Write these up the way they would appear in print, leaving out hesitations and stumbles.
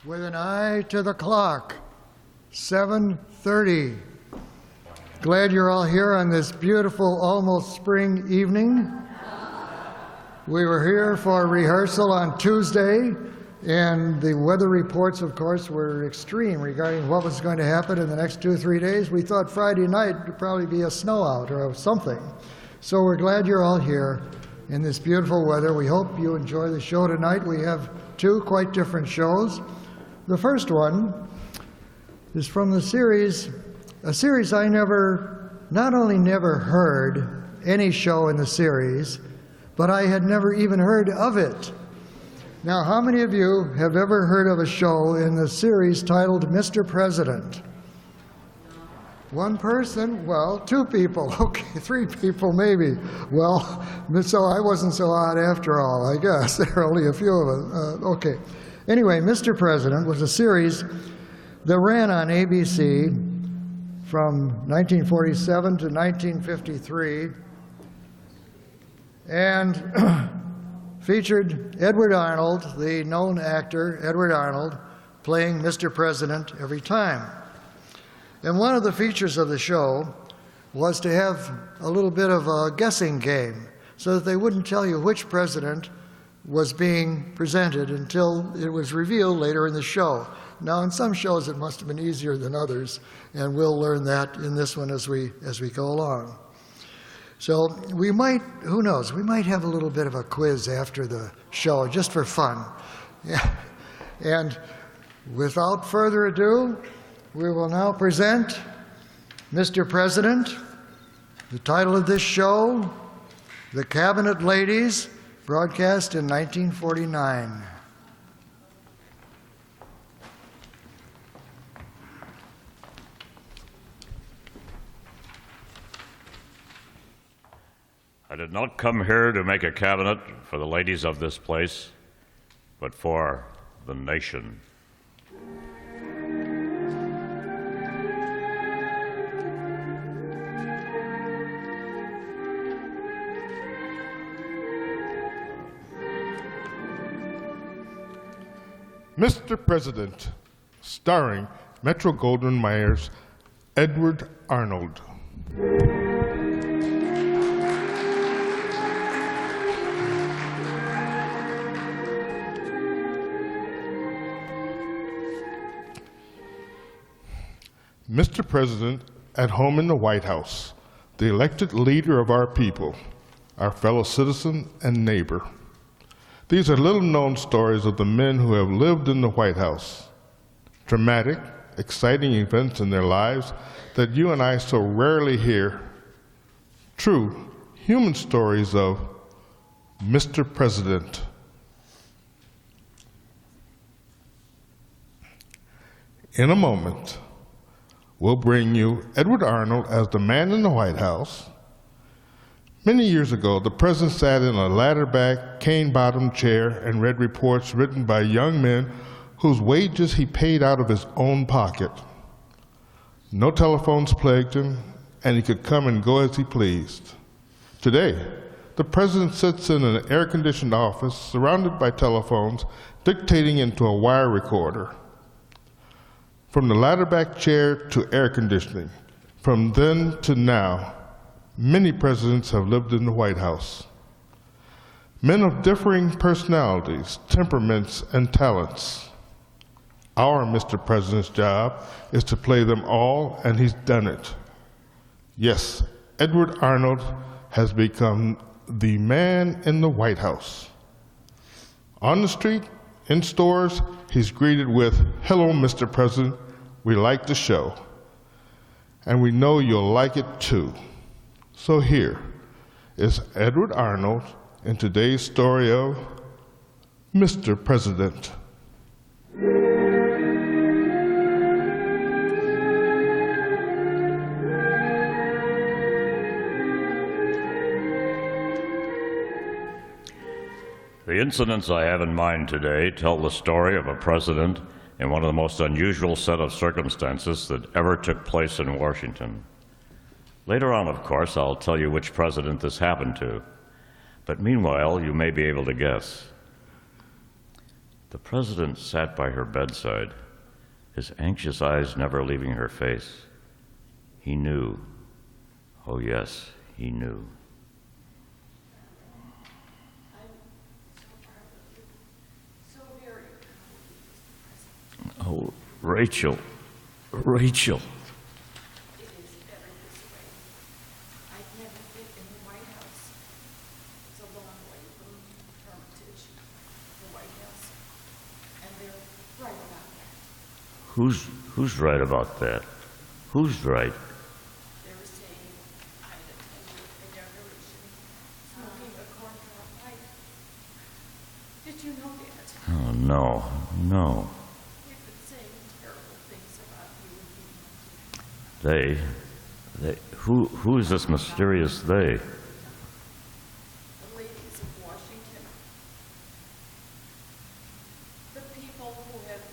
With an eye to the clock, 7:30. Glad you're all here on this beautiful, almost spring evening. We were here for rehearsal on Tuesday, and the weather reports, of course, were extreme regarding what was going to happen in the next 2 or 3 days. We thought Friday night would probably be a snow out or something. So we're glad you're all here in this beautiful weather. We hope you enjoy the show tonight. We have 2 quite different shows. The first one is from the series, a series I not only never heard any show in the series, but I had never even heard of it. Now, how many of you have ever heard of a show in the series titled Mr. President? 1 person? Well, 2 people. Okay, 3 people maybe. Well, so I wasn't so odd after all, I guess. There are only a few of us. Okay. Anyway, Mr. President was a series that ran on ABC from 1947 to 1953 and featured Edward Arnold, the known actor Edward Arnold, playing Mr. President every time. And one of the features of the show was to have a little bit of a guessing game so that they wouldn't tell you which president was being presented until it was revealed later in the show. Now, in some shows it must have been easier than others, and we'll learn that in this one as we go along. So we might, who knows, we might have a little bit of a quiz after the show, just for fun. Yeah. And without further ado, we will now present Mr. President. The title of this show, The Cabinet Ladies, broadcast in 1949. I did not come here to make a cabinet for the ladies of this place, but for the nation. Mr. President, starring Metro-Goldwyn-Mayer's Edward Arnold. Mr. President, at home in the White House, the elected leader of our people, our fellow citizen and neighbor. These are little-known stories of the men who have lived in the White House. Dramatic, exciting events in their lives that you and I so rarely hear. True, human stories of Mr. President. In a moment, we'll bring you Edward Arnold as the man in the White House. Many years ago, the president sat in a ladder-back, cane-bottomed chair and read reports written by young men whose wages he paid out of his own pocket. No telephones plagued him, and he could come and go as he pleased. Today, the president sits in an air-conditioned office surrounded by telephones, dictating into a wire recorder. From the ladder-back chair to air conditioning, from then to now, many presidents have lived in the White House. Men of differing personalities, temperaments, and talents. Our Mr. President's job is to play them all, and he's done it. Yes, Edward Arnold has become the man in the White House. On the street, in stores, he's greeted with, "Hello, Mr. President, we like the show. And we know you'll like it too." So here is Edward Arnold in today's story of Mr. President. The incidents I have in mind today tell the story of a president in one of the most unusual set of circumstances that ever took place in Washington. Later on, of course, I'll tell you which president this happened to. But meanwhile, you may be able to guess. The president sat by her bedside, his anxious eyes never leaving her face. He knew. Oh, yes, he knew. Oh, Rachel, Rachel. It is better this way. I'd never fit in the White House. It's a long way from Hermitage, the White House, and they're right about that. Who's right about that? Who's right? They're saying I'd attended a decoration smoking a corncob pipe. Did you know that? Oh, no, no. They've been saying terrible things about you and me. Who is this mysterious they? The ladies of Washington. The people who have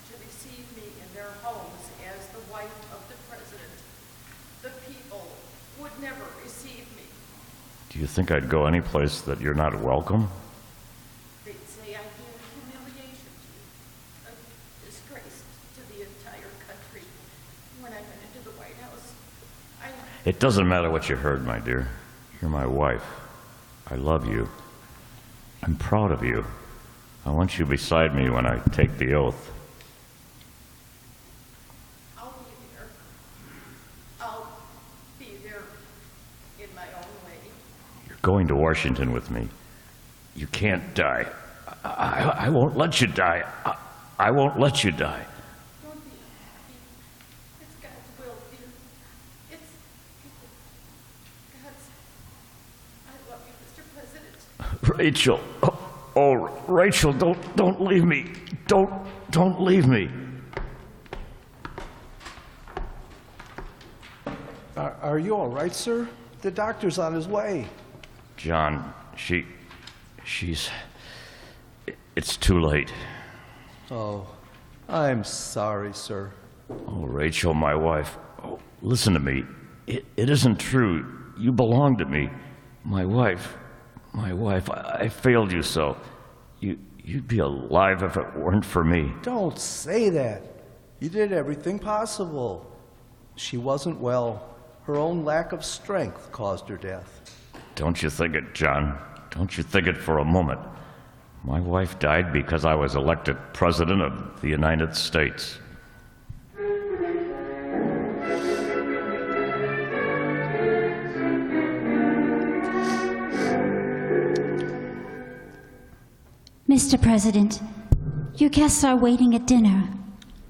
to receive me in their homes as the wife of the president. The people would never receive me. Do you think I'd go any place that you're not welcome? They'd say I did humiliation to you, a disgrace to the entire country. When I went into the White House, It doesn't matter what you heard, my dear. You're my wife. I love you. I'm proud of you. I want you beside me when I take the oath. I'll be there. I'll be there in my own way. You're going to Washington with me. You can't die. I won't let you die. I won't let you die. Don't be. It's God's will, dear. It's God's. I love you, Mr. President. Rachel. Oh, Rachel, don't leave me. Don't leave me. Are you all right, sir? The doctor's on his way. John, she's... It's too late. Oh, I'm sorry, sir. Oh, Rachel, my wife. Oh, listen to me. It isn't true. You belong to me. My wife. I failed you so. You'd be alive if it weren't for me. Don't say that. You did everything possible. She wasn't well. Her own lack of strength caused her death. Don't you think it, John? Don't you think it for a moment. My wife died because I was elected President of the United States. Mr. President, your guests are waiting at dinner.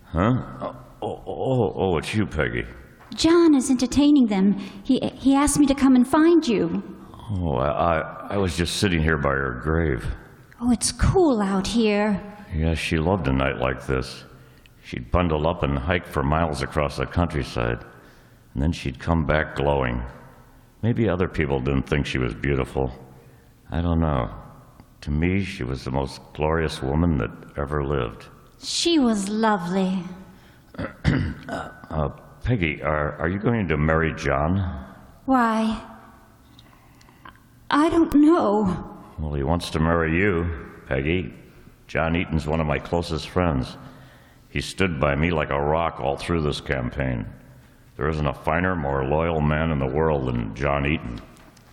Huh? Oh, it's you, Peggy. John is entertaining them. He asked me to come and find you. Oh, I was just sitting here by her grave. Oh, it's cool out here. Yes, she loved a night like this. She'd bundle up and hike for miles across the countryside, and then she'd come back glowing. Maybe other people didn't think she was beautiful. I don't know. To me, she was the most glorious woman that ever lived. She was lovely. Peggy, are you going to marry John? Why? I don't know. Well, he wants to marry you, Peggy. John Eaton's one of my closest friends. He stood by me like a rock all through this campaign. There isn't a finer, more loyal man in the world than John Eaton.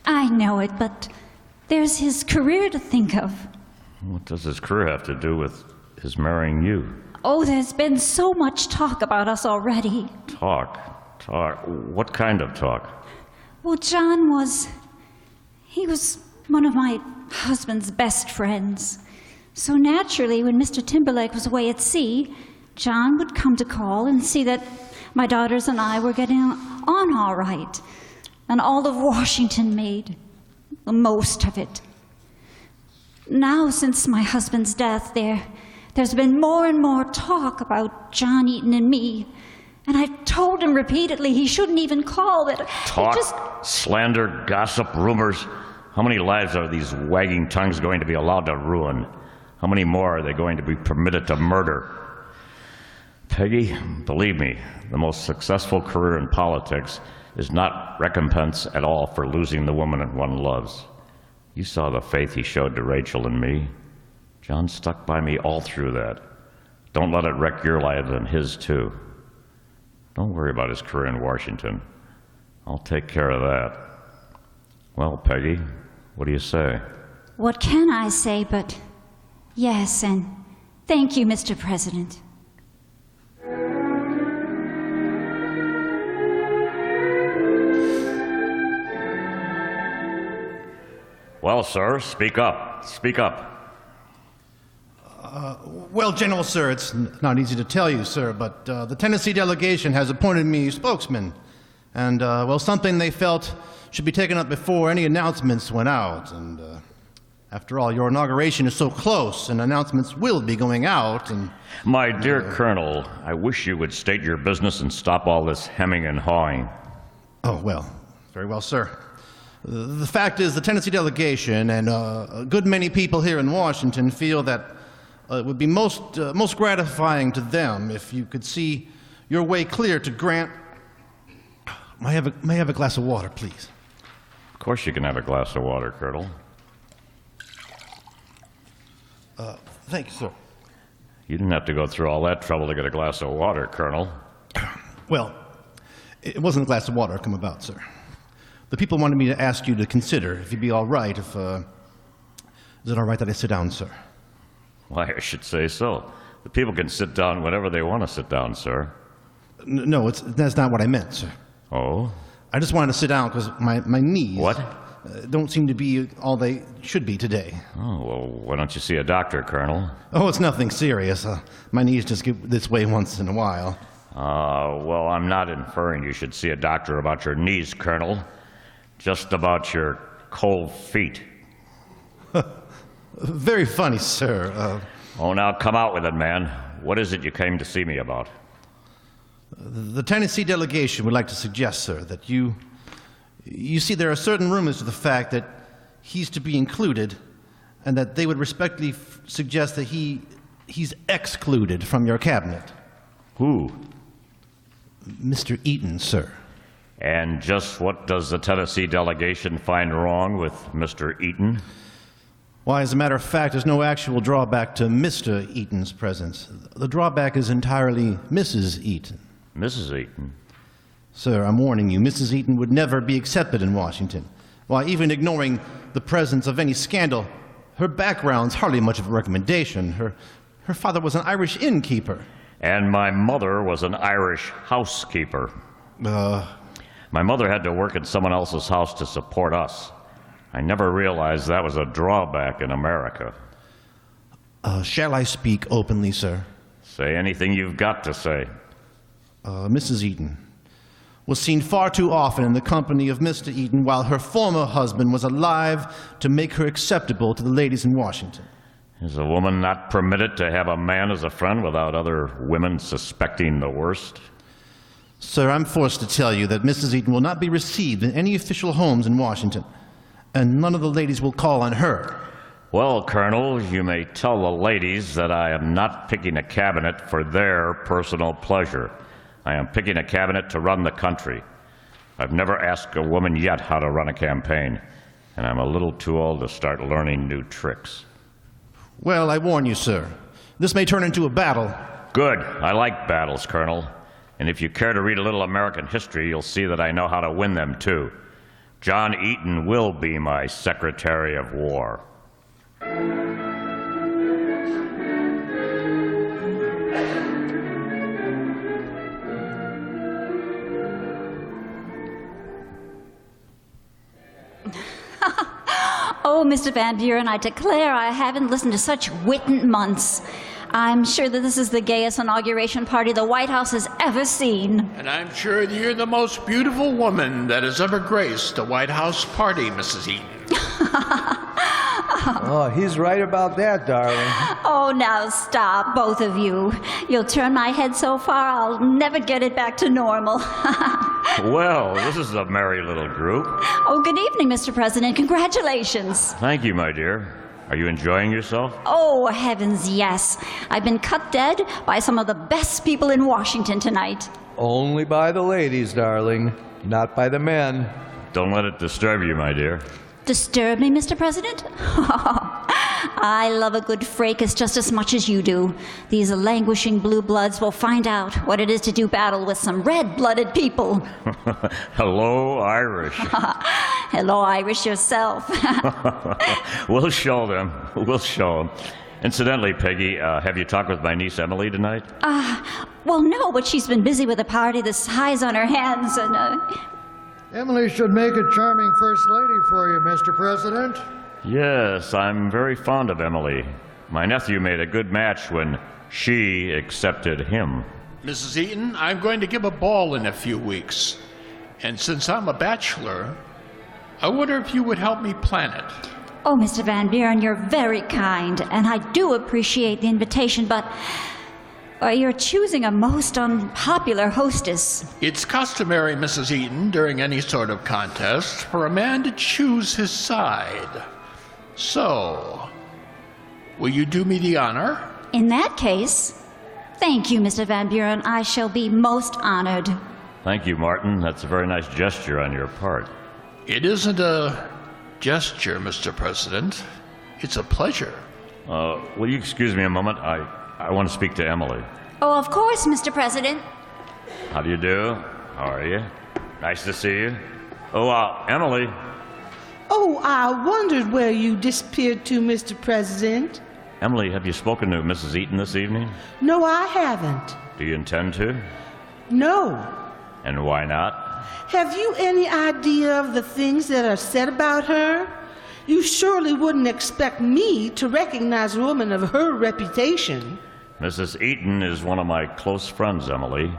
I know it, but there's his career to think of. What does his career have to do with his marrying you? Oh, there's been so much talk about us already. Talk? What kind of talk? Well, he was one of my husband's best friends. So naturally, when Mr. Timberlake was away at sea, John would come to call and see that my daughters and I were getting on all right. And all of Washington made the most of it. Now, since my husband's death, there's been more and more talk about John Eaton and me. And I've told him repeatedly he shouldn't even call, that Talk, slander, gossip, rumors. How many lives are these wagging tongues going to be allowed to ruin? How many more are they going to be permitted to murder? Peggy, believe me, the most successful career in politics is not recompense at all for losing the woman one loves. You saw the faith he showed to Rachel and me. John stuck by me all through that. Don't let it wreck your life and his too. Don't worry about his career in Washington. I'll take care of that. Well, Peggy, what do you say? What can I say but yes, and thank you, Mr. President. Well, sir, speak up. Speak up. Well, General, sir, it's not easy to tell you, sir, but the Tennessee delegation has appointed me spokesman. And, well, something they felt should be taken up before any announcements went out. And after all, your inauguration is so close, and announcements will be going out. And My dear Colonel, I wish you would state your business and stop all this hemming and hawing. oh, well, very well, sir. The fact is, the Tennessee delegation and a good many people here in Washington feel that it would be most gratifying to them if you could see your way clear to grant. May I have a glass of water, please? Of course you can have a glass of water, Colonel. Thank you, sir. You didn't have to go through all that trouble to get a glass of water, Colonel. Well, it wasn't a glass of water come about, sir. The people wanted me to ask you to consider if you'd be all right if, is it all right that I sit down, sir? Why, I should say so. The people can sit down whenever they want to sit down, sir. No, that's not what I meant, sir. Oh? I just wanted to sit down because my knees What? Don't seem to be all they should be today. Oh, well, why don't you see a doctor, Colonel? Oh, it's nothing serious. My knees just get this way once in a while. Well, I'm not inferring you should see a doctor about your knees, Colonel. Just about your cold feet. Very funny, sir. Oh, now come out with it, man. What is it you came to see me about? The Tennessee delegation would like to suggest, sir, that you see, there are certain rumors to the fact that he's to be included, and that they would respectfully suggest that he's excluded from your cabinet. Who? Mr. Eaton, sir. And just what does the Tennessee delegation find wrong with Mr. Eaton? Why, as a matter of fact, there's no actual drawback to Mr. Eaton's presence. The drawback is entirely Mrs. Eaton. Mrs. Eaton? Sir, I'm warning you, Mrs. Eaton would never be accepted in Washington. Why, even ignoring the presence of any scandal, her background's hardly much of a recommendation. Her father was an Irish innkeeper. And my mother was an Irish housekeeper. My mother had to work in someone else's house to support us. I never realized that was a drawback in America. Shall I speak openly, sir? Say anything you've got to say. Mrs. Eaton was seen far too often in the company of Mr. Eaton while her former husband was alive to make her acceptable to the ladies in Washington. Is a woman not permitted to have a man as a friend without other women suspecting the worst? Sir, I'm forced to tell you that Mrs. Eaton will not be received in any official homes in Washington, and none of the ladies will call on her. Well, Colonel, you may tell the ladies that I am not picking a cabinet for their personal pleasure. I am picking a cabinet to run the country. I've never asked a woman yet how to run a campaign, and I'm a little too old to start learning new tricks. Well, I warn you, sir, this may turn into a battle. Good. I like battles, Colonel. And if you care to read a little American history, you'll see that I know how to win them, too. John Eaton will be my Secretary of War. Oh, Mr. Van Buren, I declare I haven't listened to such wit in months. I'm sure that this is the gayest inauguration party the White House has ever seen. And I'm sure that you're the most beautiful woman that has ever graced a White House party, Mrs. Eaton. Oh, he's right about that, darling. Oh, now stop, both of you. You'll turn my head so far, I'll never get it back to normal. Well, this is a merry little group. Oh, good evening, Mr. President. Congratulations. Thank you, my dear. Are you enjoying yourself? Oh, heavens, yes. I've been cut dead by some of the best people in Washington tonight. Only by the ladies, darling, not by the men. Don't let it disturb you, my dear. Disturb me, Mr. President? I love a good fracas just as much as you do. These languishing blue bloods will find out what it is to do battle with some red-blooded people. Hello, Irish. Hello, Irish yourself. We'll show them. We'll show them. Incidentally, Peggy, have you talked with my niece Emily tonight? Well, no, but she's been busy with a party the size on her hands, and, Emily should make a charming first lady for you, Mr. President. Yes, I'm very fond of Emily. My nephew made a good match when she accepted him. Mrs. Eaton, I'm going to give a ball in a few weeks. And since I'm a bachelor, I wonder if you would help me plan it. Oh, Mr. Van Buren, you're very kind, and I do appreciate the invitation, but you're choosing a most unpopular hostess. It's customary, Mrs. Eaton, during any sort of contest, for a man to choose his side. So, will you do me the honor? In that case, thank you, Mr. Van Buren. I shall be most honored. Thank you, Martin. That's a very nice gesture on your part. It isn't a gesture, Mr. President. It's a pleasure. Will you excuse me a moment? I want to speak to Emily. Oh, of course, Mr. President. How do you do? How are you? Nice to see you. Oh, Emily. Oh, I wondered where you disappeared to, Mr. President. Emily, have you spoken to Mrs. Eaton this evening? No, I haven't. Do you intend to? No. And why not? Have you any idea of the things that are said about her? You surely wouldn't expect me to recognize a woman of her reputation. Mrs. Eaton is one of my close friends, Emily.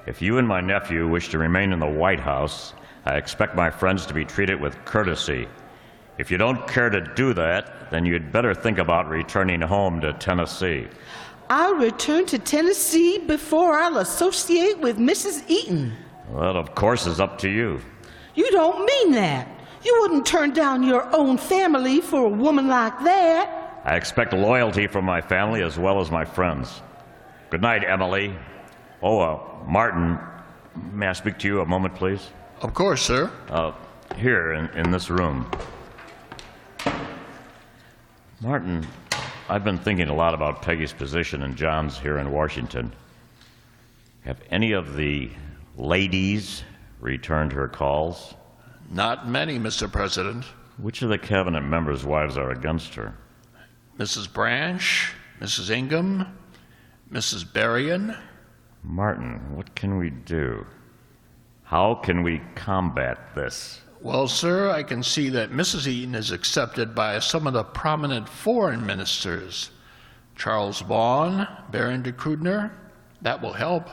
If you and my nephew wish to remain in the White House, I expect my friends to be treated with courtesy. If you don't care to do that, then you'd better think about returning home to Tennessee. I'll return to Tennessee before I'll associate with Mrs. Eaton. Well, that, of course, is up to you. You don't mean that. You wouldn't turn down your own family for a woman like that. I expect loyalty from my family as well as my friends. Good night, Emily. Oh, Martin, may I speak to you a moment, please? Of course, sir. Here, in this room. Martin, I've been thinking a lot about Peggy's position and John's here in Washington. Have any of the ladies returned her calls? Not many, Mr. President. Which of the cabinet members' wives are against her? Mrs. Branch, Mrs. Ingham, Mrs. Berrien. Martin, what can we do? How can we combat this? Well, sir, I can see that Mrs. Eaton is accepted by some of the prominent foreign ministers. Charles Vaughan, Baron de Krudner. That will help.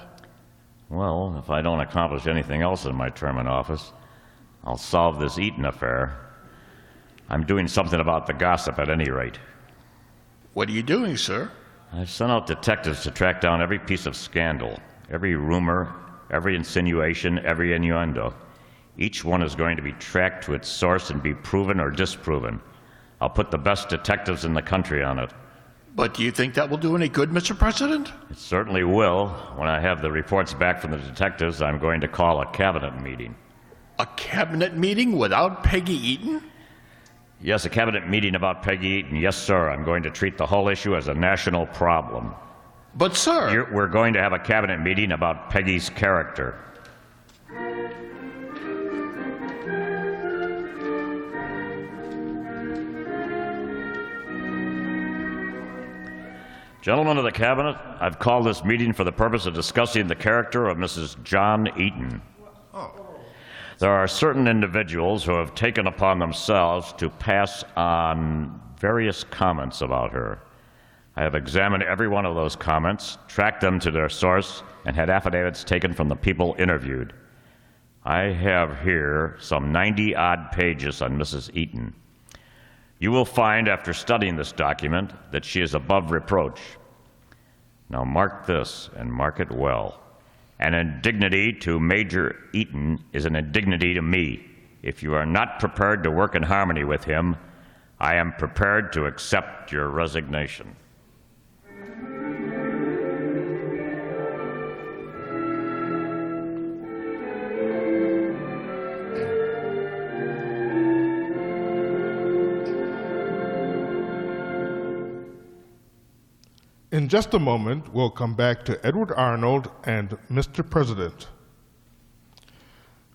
Well, if I don't accomplish anything else in my term in office, I'll solve this Eaton affair. I'm doing something about the gossip at any rate. What are you doing, sir? I've sent out detectives to track down every piece of scandal, every rumor, every insinuation, every innuendo. Each one is going to be tracked to its source and be proven or disproven. I'll put the best detectives in the country on it. But do you think that will do any good, Mr. President? It certainly will. When I have the reports back from the detectives, I'm going to call a cabinet meeting. A cabinet meeting without Peggy Eaton? Yes, a cabinet meeting about Peggy Eaton. Yes, sir. I'm going to treat the whole issue as a national problem. But, sir... We're going to have a cabinet meeting about Peggy's character. Gentlemen of the cabinet, I've called this meeting for the purpose of discussing the character of Mrs. John Eaton. There are certain individuals who have taken upon themselves to pass on various comments about her. I have examined every one of those comments, tracked them to their source, and had affidavits taken from the people interviewed. I have here some 90-odd pages on Mrs. Eaton. You will find, after studying this document, that she is above reproach. Now mark this, and mark it well. An indignity to Major Eaton is an indignity to me. If you are not prepared to work in harmony with him, I am prepared to accept your resignation. In just a moment, we'll come back to Edward Arnold and Mr. President.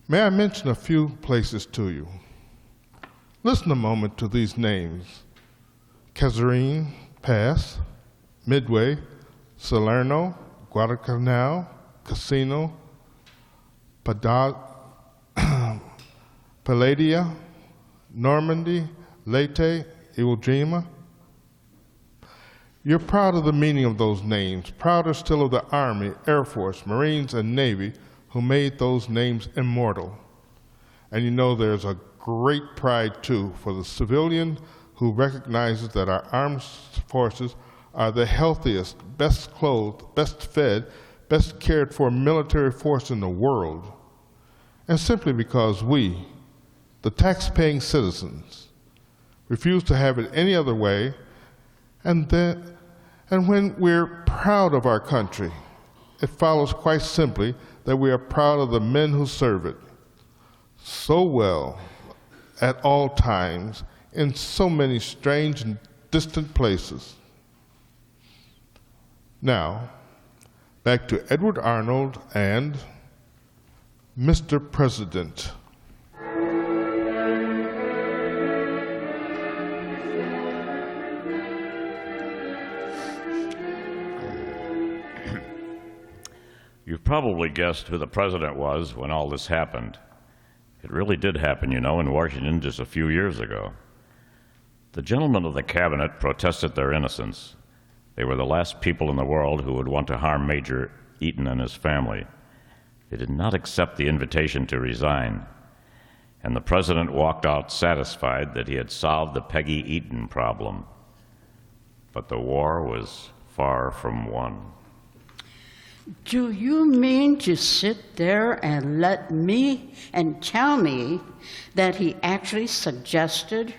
May I mention a few places to you? Listen a moment to these names: Cazarine Pass, Midway, Salerno, Guadalcanal, Casino, Palladia, Normandy, Leyte, Iwo Jima. You're proud of the meaning of those names, prouder still of the Army, Air Force, Marines, and Navy who made those names immortal. And you know there's a great pride, too, for the civilian who recognizes that our armed forces are the healthiest, best clothed, best fed, best cared for military force in the world. And simply because we, the tax-paying citizens, refuse to have it any other way, and when we're proud of our country, it follows quite simply that we are proud of the men who serve it so well at all times in so many strange and distant places. Now, back to Edward Arnold and Mr. President. You've probably guessed who the president was when all this happened. It really did happen, you know, in Washington just a few years ago. The gentlemen of the cabinet protested their innocence. They were the last people in the world who would want to harm Major Eaton and his family. They did not accept the invitation to resign, and the president walked out satisfied that he had solved the Peggy Eaton problem. But the war was far from won. Do you mean to sit there and let me and tell me that he actually suggested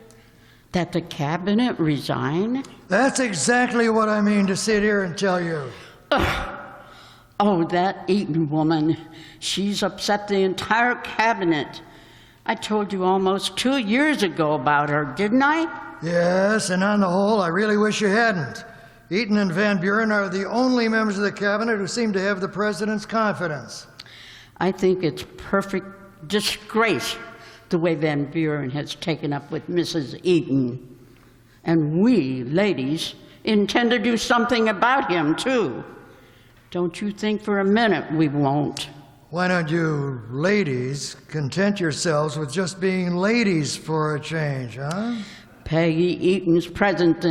that the cabinet resign? That's exactly what I mean to sit here and tell you. Oh, that Eaton woman. She's upset the entire cabinet. I told you almost 2 years ago about her, didn't I? Yes, and on the whole, I really wish you hadn't. Eaton and Van Buren are the only members of the cabinet who seem to have the president's confidence. I think it's perfect disgrace the way Van Buren has taken up with Mrs. Eaton. And we, ladies, intend to do something about him, too. Don't you think for a minute we won't. Why don't you ladies content yourselves with just being ladies for a change, huh? Peggy Eaton's presence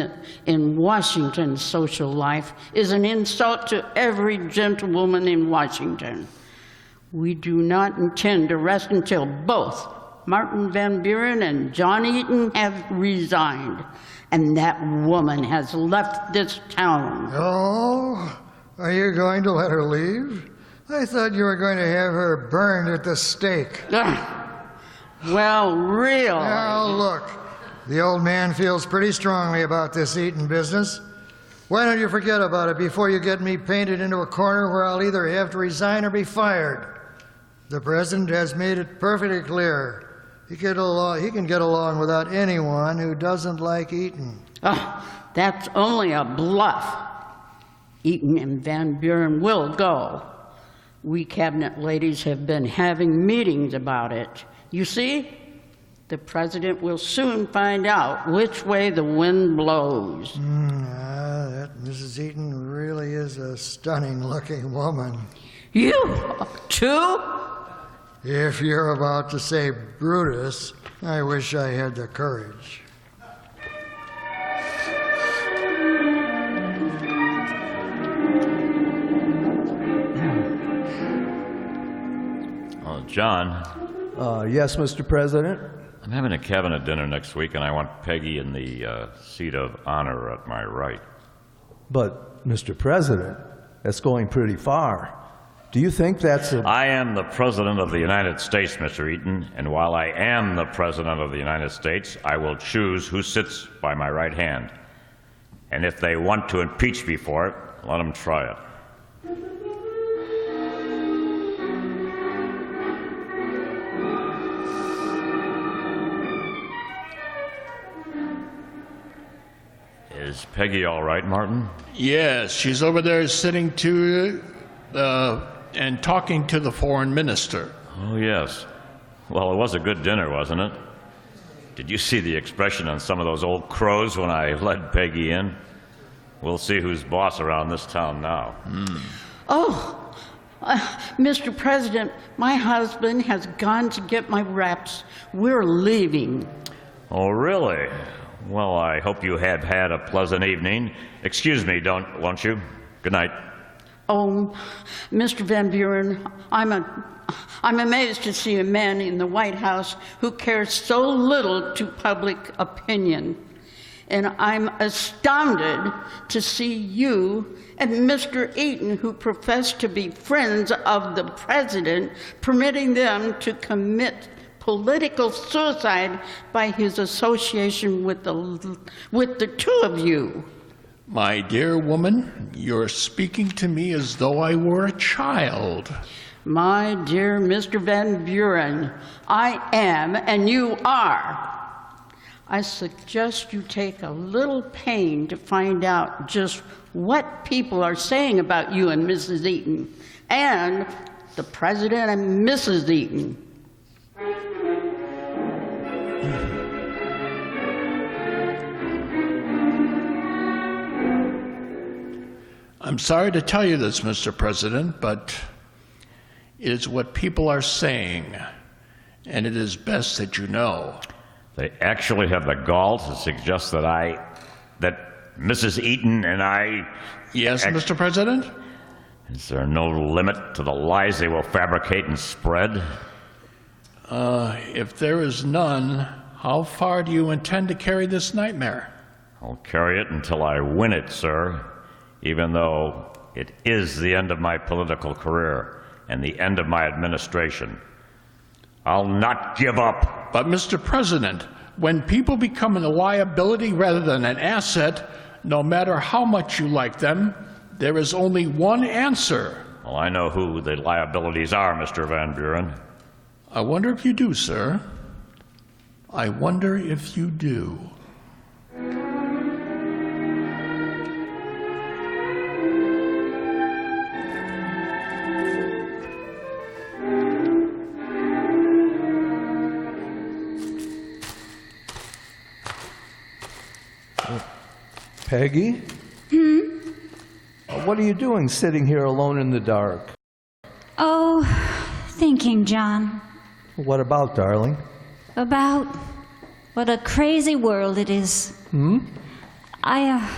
in Washington's social life is an insult to every gentlewoman in Washington. We do not intend to rest until both Martin Van Buren and John Eaton have resigned, and that woman has left this town. Oh, are you going to let her leave? I thought you were going to have her burned at the stake. Well, really? Now, look. The old man feels pretty strongly about this Eaton business. Why don't you forget about it before you get me painted into a corner where I'll either have to resign or be fired? The president has made it perfectly clear. He can get along without anyone who doesn't like Eaton. Oh, that's only a bluff. Eaton and Van Buren will go. We cabinet ladies have been having meetings about it. You see? The president will soon find out which way the wind blows. That Mrs. Eaton really is a stunning-looking woman. You, too? If you're about to say Brutus, I wish I had the courage. John. Yes, Mr. President? I'm having a cabinet dinner next week, and I want Peggy in the seat of honor at my right. But, Mr. President, that's going pretty far. Do you think that's a... I am the President of the United States, Mr. Eaton, and while I am the President of the United States, I will choose who sits by my right hand. And if they want to impeach me for it, let them try it. Is Peggy all right, Martin? Yes, she's over there sitting and talking to the foreign minister. Oh, yes. Well, it was a good dinner, wasn't it? Did you see the expression on some of those old crows when I led Peggy in? We'll see who's boss around this town now. Oh, Mr. President, my husband has gone to get my wraps. We're leaving. Oh, really? Well, I hope you have had a pleasant evening. Excuse me, won't you? Good night. Oh, Mr. Van Buren, I'm amazed to see a man in the White House who cares so little to public opinion. And I'm astounded to see you and Mr. Eaton, who profess to be friends of the president, permitting them to commit political suicide by his association with the two of you. My dear woman, you're speaking to me as though I were a child. My dear Mr. Van Buren, I am and you are. I suggest you take a little pain to find out just what people are saying about you and Mrs. Eaton, and the President and Mrs. Eaton. I'm sorry to tell you this, Mr. President, but it is what people are saying, and it is best that you know. They actually have the gall to suggest that Mrs. Eaton and I... Yes, Mr. President? Is there no limit to the lies they will fabricate and spread? If there is none, how far do you intend to carry this nightmare? I'll carry it until I win it, sir, even though it is the end of my political career and the end of my administration. I'll not give up. But, Mr. President, when people become a liability rather than an asset, no matter how much you like them, there is only one answer. Well, I know who the liabilities are, Mr. Van Buren. I wonder if you do, sir. I wonder if you do. Peggy? What are you doing sitting here alone in the dark? Oh, thinking, John, What about, darling? about what a crazy world it is. I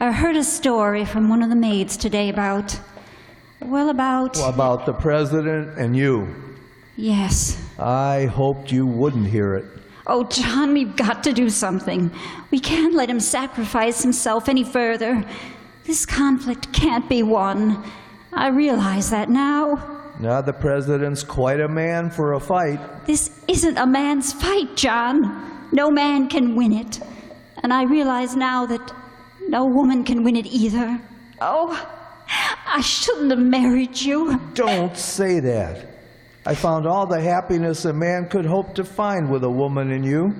heard a story from one of the maids today about... What about the president and you? Yes. I hoped you wouldn't hear it. Oh, John, we've got to do something. We can't let him sacrifice himself any further. This conflict can't be won. I realize that now. Now the president's quite a man for a fight. This isn't a man's fight, John. No man can win it. And I realize now that no woman can win it either. Oh, I shouldn't have married you. Don't say that. I found all the happiness a man could hope to find with a woman in you.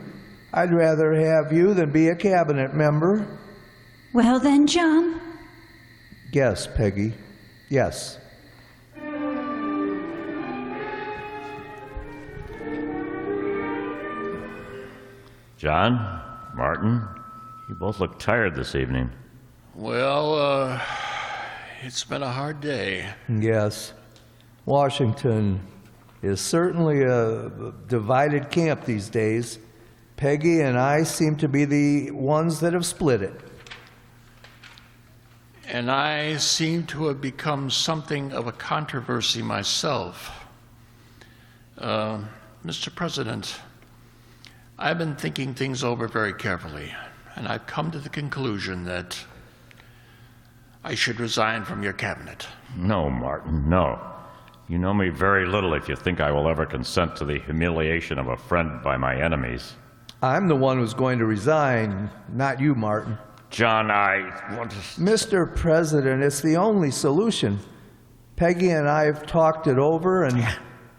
I'd rather have you than be a cabinet member. Well then, John. Yes, Peggy. Yes. John, Martin, you both look tired this evening. Well, it's been a hard day. Yes. Washington is certainly a divided camp these days. Peggy and I seem to be the ones that have split it. And I seem to have become something of a controversy myself. Mr. President, I've been thinking things over very carefully, and I've come to the conclusion that I should resign from your cabinet. No, Martin, no. You know me very little if you think I will ever consent to the humiliation of a friend by my enemies. I'm the one who's going to resign, not you, Martin. John, I want to... Mr. President, it's the only solution. Peggy and I have talked it over, and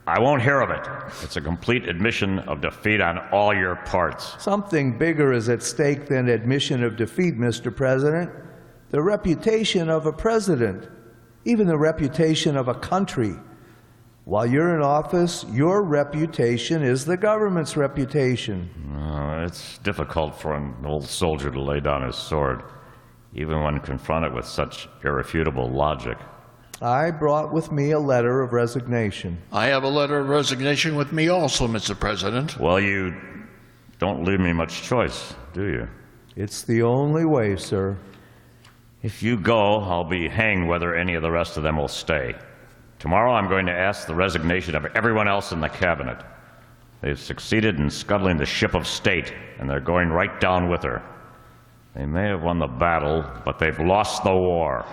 I won't hear of it. It's a complete admission of defeat on all your parts. Something bigger is at stake than admission of defeat, Mr. President. The reputation of a president, even the reputation of a country. While you're in office, your reputation is the government's reputation. It's difficult for an old soldier to lay down his sword, even when confronted with such irrefutable logic. I brought with me a letter of resignation. I have a letter of resignation with me also, Mr. President. Well, you don't leave me much choice, do you? It's the only way, sir. If you go, I'll be hanged whether any of the rest of them will stay. Tomorrow I'm going to ask the resignation of everyone else in the cabinet. They've succeeded in scuttling the ship of state, and they're going right down with her. They may have won the battle, but they've lost the war.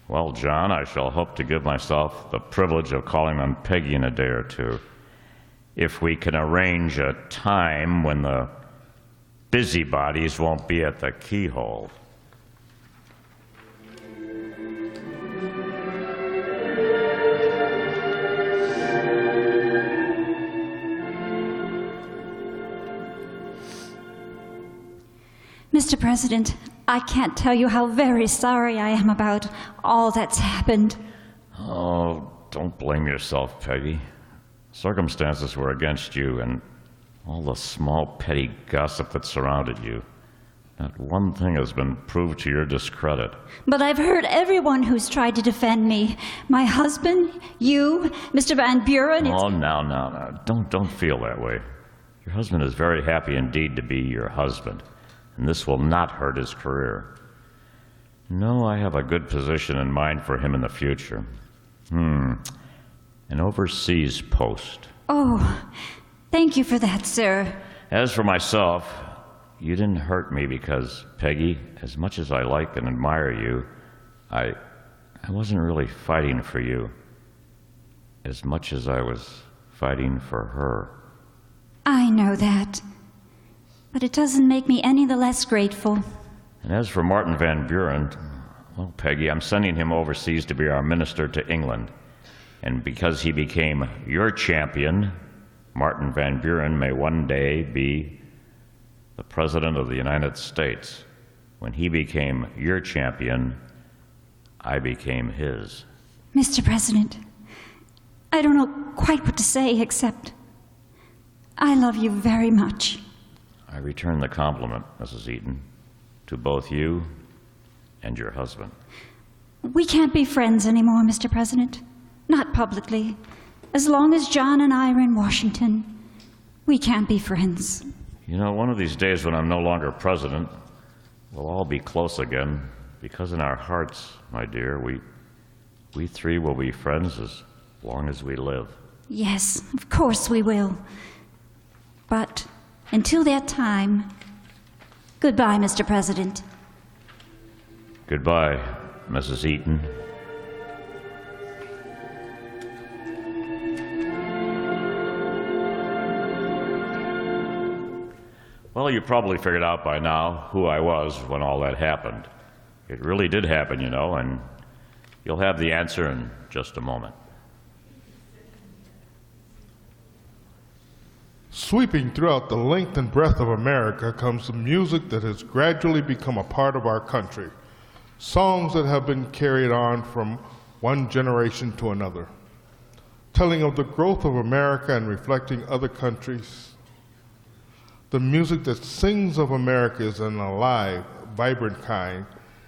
Well, John, I shall hope to give myself the privilege of calling on Peggy in a day or two, if we can arrange a time when the busybodies won't be at the keyhole. Mr. President, I can't tell you how very sorry I am about all that's happened. Oh, don't blame yourself, Peggy. Circumstances were against you, and all the small petty gossip that surrounded you. Not one thing has been proved to your discredit. But I've heard everyone who's tried to defend me. My husband, you, Mr. Van Buren. Oh, now. Don't feel that way. Your husband is very happy indeed to be your husband, and this will not hurt his career. No, I have a good position in mind for him in the future. An overseas post. Oh, thank you for that, sir. As for myself, you didn't hurt me because, Peggy, as much as I like and admire you, I wasn't really fighting for you as much as I was fighting for her. I know that. But it doesn't make me any the less grateful. And as for Martin Van Buren, well, Peggy, I'm sending him overseas to be our minister to England. And because he became your champion, Martin Van Buren may one day be the President of the United States. When he became your champion, I became his. Mr. President, I don't know quite what to say except I love you very much. I return the compliment, Mrs. Eaton, to both you and your husband. We can't be friends anymore, Mr. President. Not publicly. As long as John and I are in Washington, we can't be friends. You know, one of these days when I'm no longer president, we'll all be close again, because in our hearts, my dear, we three will be friends as long as we live. Yes, of course we will. But until that time, goodbye, Mr. President. Goodbye, Mrs. Eaton. Well, you probably figured out by now who I was when all that happened. It really did happen, you know, and you'll have the answer in just a moment. Sweeping throughout the length and breadth of America comes the music that has gradually become a part of our country. Songs that have been carried on from one generation to another, telling of the growth of America and reflecting other countries. The music that sings of America is an alive, vibrant kind,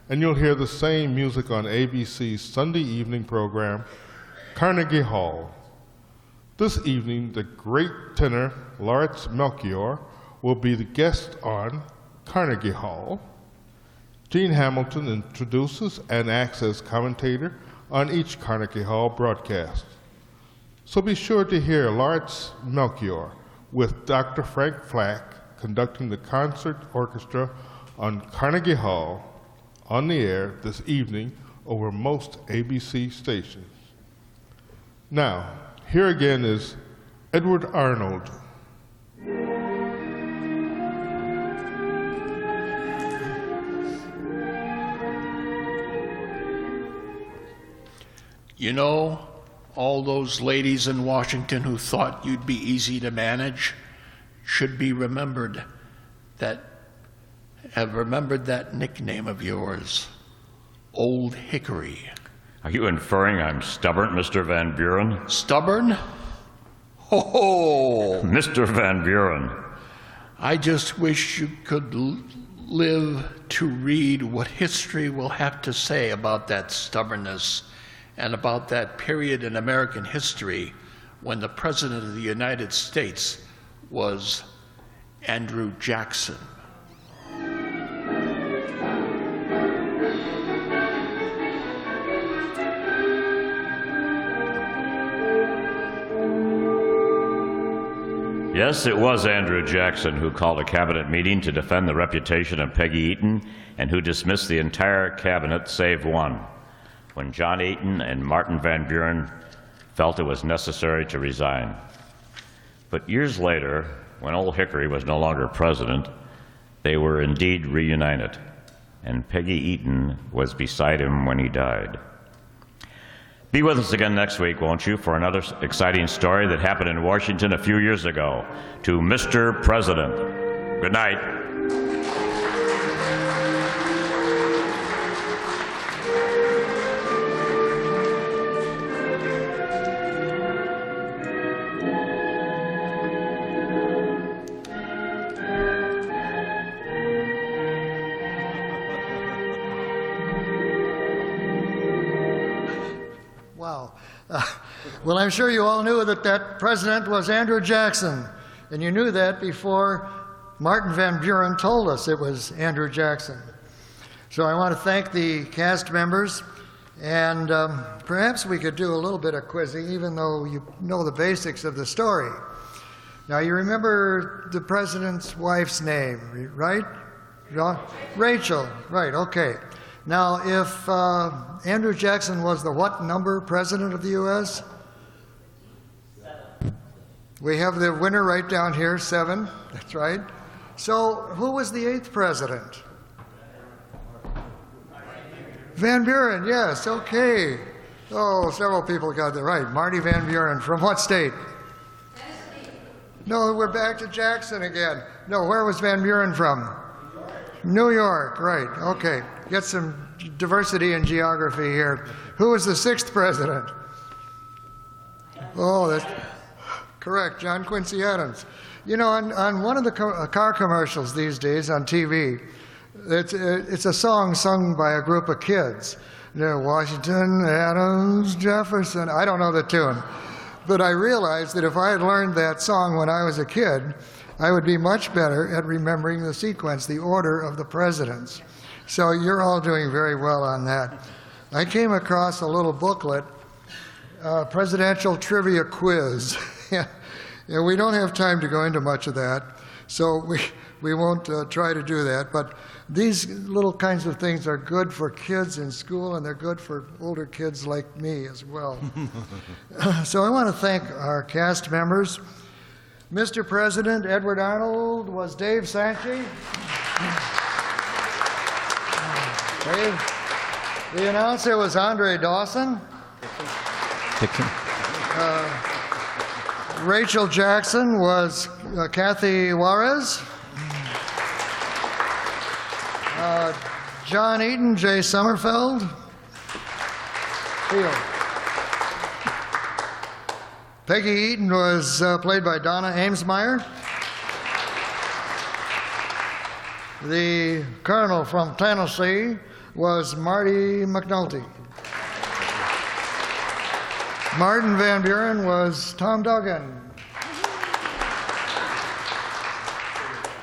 and you'll hear the same music on ABC's Sunday evening program, Carnegie Hall. This evening, the great tenor Lawrence Melchior will be the guest on Carnegie Hall. Gene Hamilton introduces and acts as commentator on each Carnegie Hall broadcast. So be sure to hear Lawrence Melchior with Dr. Frank Flack conducting the concert orchestra on Carnegie Hall on the air this evening over most ABC stations. Now, here again is Edward Arnold. You know, all those ladies in Washington who thought you'd be easy to manage should be remembered have remembered that nickname of yours, Old Hickory. Are you inferring I'm stubborn, Mr. Van Buren? Stubborn? Oh, Mr. Van Buren. I just wish you could live to read what history will have to say about that stubbornness and about that period in American history when the President of the United States was Andrew Jackson. Yes, it was Andrew Jackson who called a cabinet meeting to defend the reputation of Peggy Eaton and who dismissed the entire cabinet save one, when John Eaton and Martin Van Buren felt it was necessary to resign. But years later, when Old Hickory was no longer president, they were indeed reunited, and Peggy Eaton was beside him when he died. Be with us again next week, won't you, for another exciting story that happened in Washington a few years ago. To Mr. President. Good night. Wow. Well, I'm sure you all knew that that president was Andrew Jackson, and you knew that before Martin Van Buren told us it was Andrew Jackson. So I want to thank the cast members, and perhaps we could do a little bit of quizzing, even though you know the basics of the story. Now, you remember the president's wife's name, right? Rachel, right, okay. Now, if Andrew Jackson was the what number president of the U.S.? 7. We have the winner right down here, 7. That's right. So, who was the 8th president? Van Buren, yes, okay. Oh, several people got that right. Marty Van Buren, from what state? Tennessee. No, we're back to Jackson again. No, where was Van Buren from? New York, right, okay. Get some diversity in geography here. Who was the 6th president? Oh, that's correct, John Quincy Adams. You know, on one of the car commercials these days on TV, it's a song sung by a group of kids. You know, Washington, Adams, Jefferson. I don't know the tune. But I realized that if I had learned that song when I was a kid, I would be much better at remembering the sequence, the order of the presidents. So you're all doing very well on that. I came across a little booklet, Presidential Trivia Quiz. And we don't have time to go into much of that, so we won't try to do that. But these little kinds of things are good for kids in school, and they're good for older kids like me as well. So I want to thank our cast members. Mr. President, Edward Arnold was Dave Sanchi. The announcer was Andre Dawson. Rachel Jackson was Kathy Juarez. John Eaton, Jay Sommerfeld. Field. Peggy Eaton was played by Donna Amesmeyer. The colonel from Tennessee was Marty McNulty. Martin Van Buren was Tom Duggan.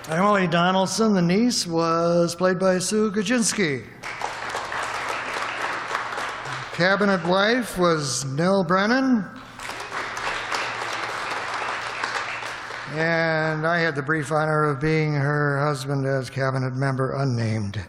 Emily Donaldson, the niece, was played by Sue Gajinsky. Cabinet wife was Nell Brennan. And I had the brief honor of being her husband as cabinet member unnamed.